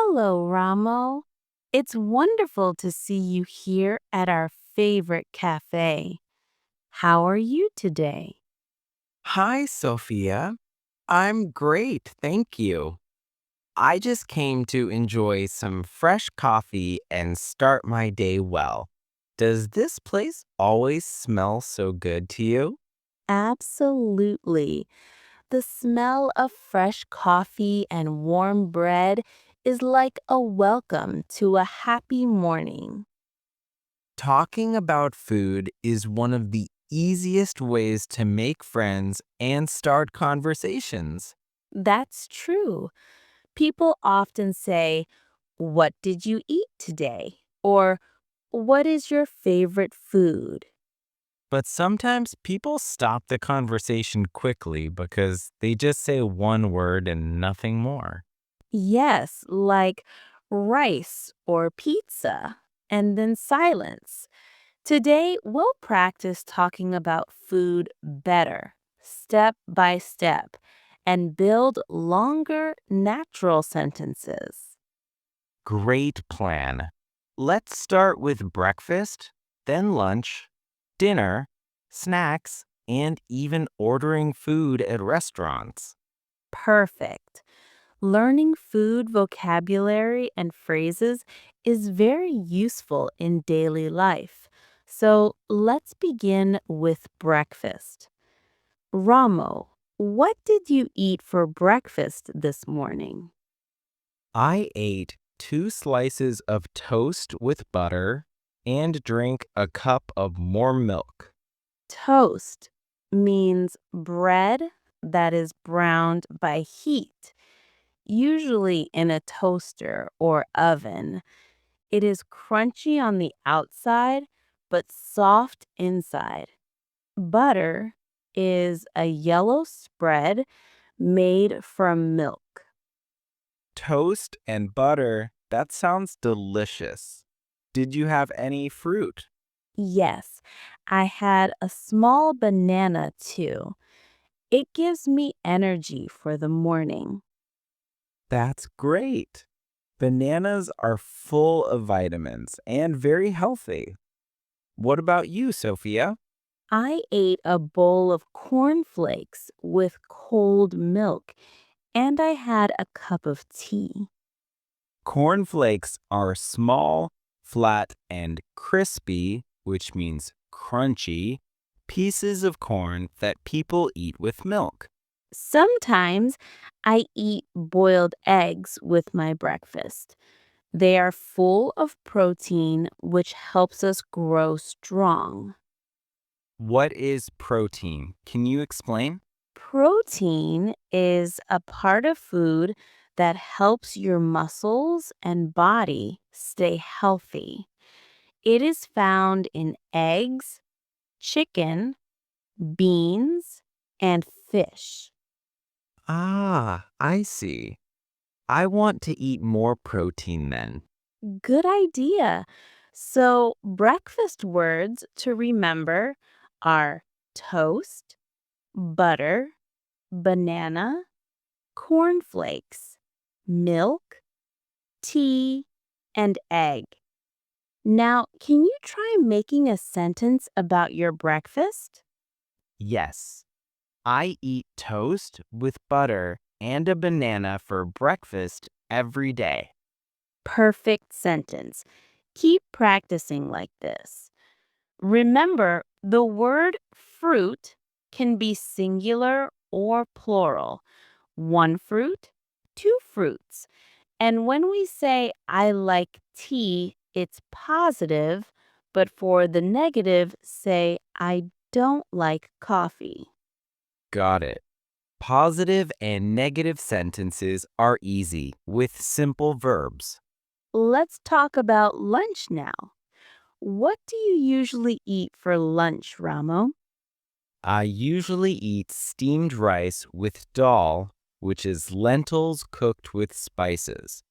Hello, Ramo. It's wonderful to see you here at our favorite cafe. How are you today? Hi, Sophia. I'm great, thank you. I just came to enjoy some fresh coffee and start my day well. Does this place always smell so good to you? Absolutely. The smell of fresh coffee and warm bread is like a welcome to a happy morning. Talking about food is one of the easiest ways to make friends and start conversations. That's true. People often say, "What did you eat today?" Or, "What is your favorite food?" But sometimes people stop the conversation quickly because they just say one word and nothing more. Yes, like rice or pizza, and then silence. Today, we'll practice talking about food better, step by step, and build longer, natural sentences. Great plan. Let's start with breakfast, then lunch, dinner, snacks, and even ordering food at restaurants. Perfect. Learning food vocabulary and phrases is very useful in daily life. So let's begin with breakfast. Ramo, what did you eat for breakfast this morning? I ate 2 slices of toast with butter and drank a cup of warm milk. Toast means bread that is browned by heat, usually in a toaster or oven. It is crunchy on the outside, but soft inside. Butter is a yellow spread made from milk. Toast and butter, that sounds delicious. Did you have any fruit? Yes, I had a small banana too. It gives me energy for the morning. That's great. Bananas are full of vitamins and very healthy. What about you, Sophia? I ate a bowl of cornflakes with cold milk, and I had a cup of tea. Cornflakes are small, flat, and crispy, which means crunchy, pieces of corn that people eat with milk. Sometimes I eat boiled eggs with my breakfast. They are full of protein, which helps us grow strong. What is protein? Can you explain? Protein is a part of food that helps your muscles and body stay healthy. It is found in eggs, chicken, beans, and fish. Ah, I see. I want to eat more protein then. Good idea. So, breakfast words to remember are toast, butter, banana, cornflakes, milk, tea, and egg. Now, can you try making a sentence about your breakfast? Yes, I eat toast with butter and a banana for breakfast every day. Perfect sentence. Keep practicing like this. Remember, the word fruit can be singular or plural. One fruit, two fruits. And when we say, "I like tea," it's positive, but for the negative, say, "I don't like coffee." Got it. Positive and negative sentences are easy with simple verbs. Let's talk about lunch now. What do you usually eat for lunch, Ramo? I usually eat steamed rice with dal, which is lentils cooked with spices.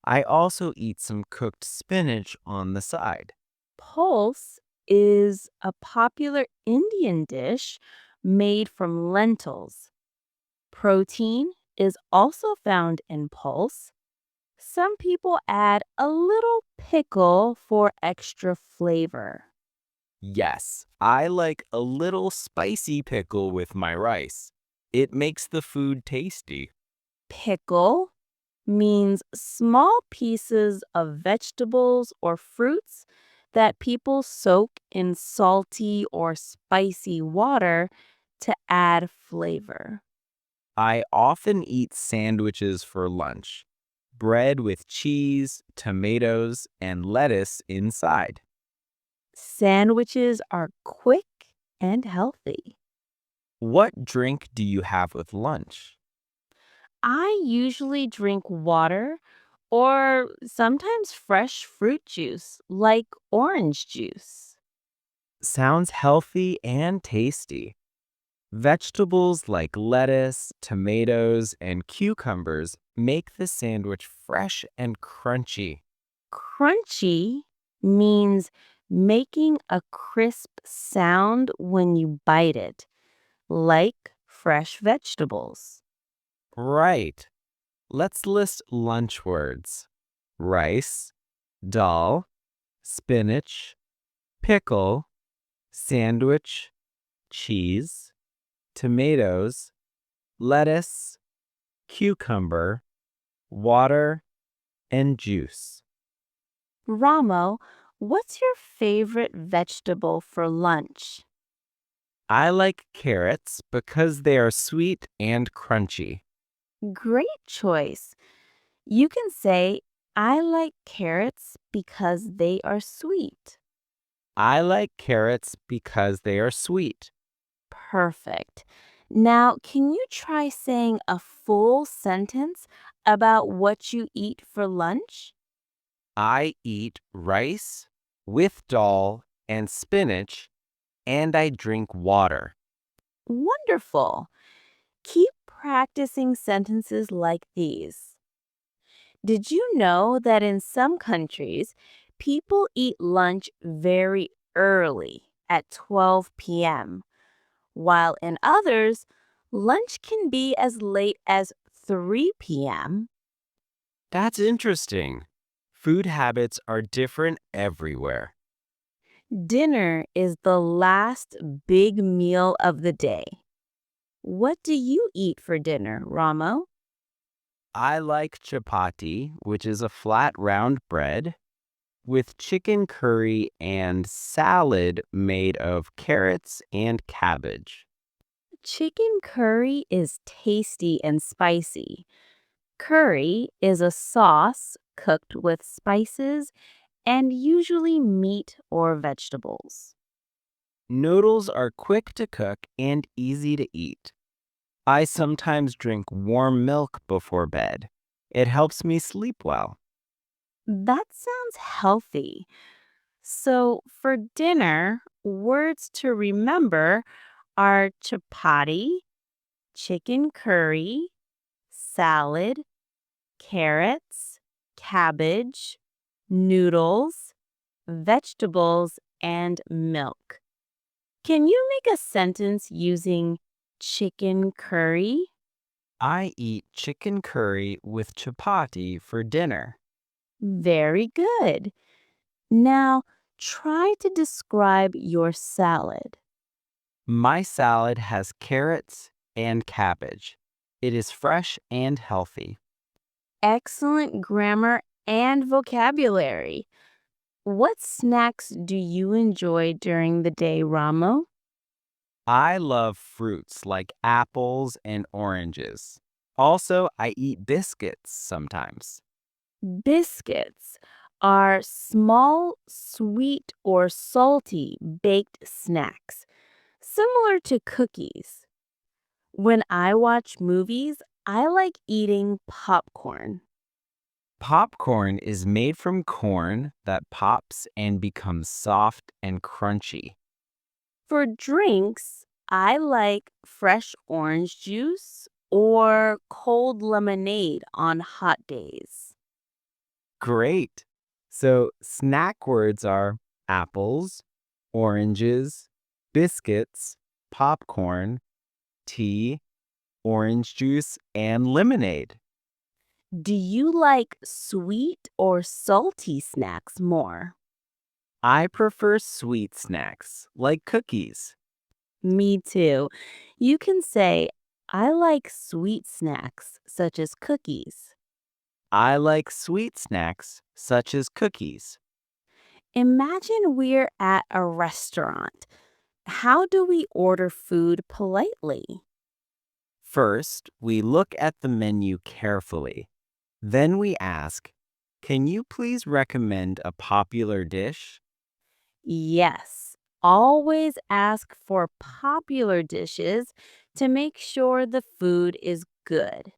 I also eat some cooked spinach on the side. Pulse is a popular Indian dish made from lentils. Protein is also found in pulse. Some people add a little pickle for extra flavor. Yes, I like a little spicy pickle with my rice. It makes the food tasty. Pickle means small pieces of vegetables or fruits that people soak in salty or spicy water to add flavor. I often eat sandwiches for lunch. Bread with cheese, tomatoes, and lettuce inside. Sandwiches are quick and healthy. What drink do you have with lunch? I usually drink water or sometimes fresh fruit juice like orange juice. Sounds healthy and tasty. Vegetables like lettuce, tomatoes, and cucumbers make the sandwich fresh and crunchy. Crunchy means making a crisp sound when you bite it, like fresh vegetables. Right. Let's list lunch words: rice, dal, spinach, pickle, sandwich, cheese, tomatoes, lettuce, cucumber, water, and juice. Ramo, what's your favorite vegetable for lunch? I like carrots because they are sweet and crunchy. Great choice. You can say, I like carrots because they are sweet. I like carrots because they are sweet. Perfect. Now, can you try saying a full sentence about what you eat for lunch? I eat rice with dal and spinach, and I drink water. Wonderful. Keep practicing sentences like these. Did you know that in some countries, people eat lunch very early at 12 p.m., while in others, lunch can be as late as 3 p.m.? That's interesting. Food habits are different everywhere. Dinner is the last big meal of the day. What do you eat for dinner, Ramo? I like chapati, which is a flat round bread, with chicken curry and salad made of carrots and cabbage. Chicken curry is tasty and spicy. Curry is a sauce cooked with spices and usually meat or vegetables. Noodles are quick to cook and easy to eat. I sometimes drink warm milk before bed. It helps me sleep well. That sounds healthy. So, for dinner, words to remember are chapati, chicken curry, salad, carrots, cabbage, noodles, vegetables, and milk. Can you make a sentence using chicken curry? I eat chicken curry with chapati for dinner. Very good. Now, try to describe your salad. My salad has carrots and cabbage. It is fresh and healthy. Excellent grammar and vocabulary. What snacks do you enjoy during the day, Ramo? I love fruits like apples and oranges. Also, I eat biscuits sometimes. Biscuits are small, sweet, or salty baked snacks, similar to cookies. When I watch movies, I like eating popcorn. Popcorn is made from corn that pops and becomes soft and crunchy. For drinks, I like fresh orange juice or cold lemonade on hot days. Great. So, snack words are apples, oranges, biscuits, popcorn, tea, orange juice, and lemonade. Do you like sweet or salty snacks more? I prefer sweet snacks, like cookies. Me too. You can say, I like sweet snacks, such as cookies. I like sweet snacks, such as cookies. Imagine we're at a restaurant. How do we order food politely? First, we look at the menu carefully. Then we ask, can you please recommend a popular dish? Yes. Always ask for popular dishes to make sure the food is good.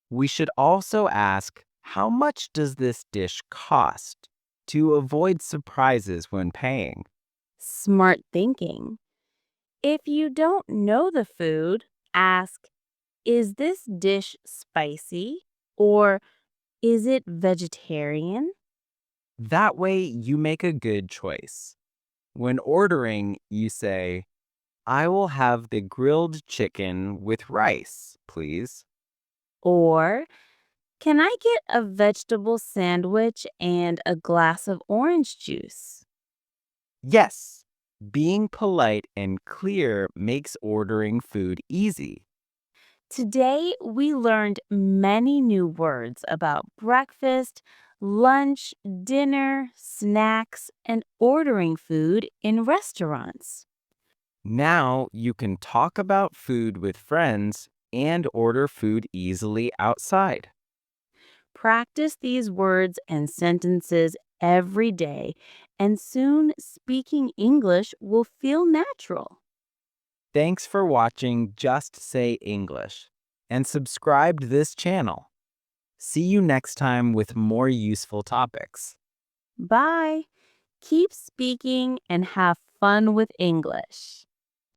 We should also ask, how much does this dish cost? To avoid surprises when paying. Smart thinking. If you don't know the food, ask, is this dish spicy or is it vegetarian? That way, you make a good choice. When ordering, you say, I will have the grilled chicken with rice, please. Or can I get a vegetable sandwich and a glass of orange juice? Yes, being polite and clear makes ordering food easy. Today, we learned many new words about breakfast, lunch, dinner, snacks, and ordering food in restaurants. Now you can talk about food with friends and order food easily outside. Practice these words and sentences every day, and soon speaking English will feel natural. Thanks for watching Just Say English and subscribe to this channel. See you next time with more useful topics. Bye. Keep speaking and have fun with English.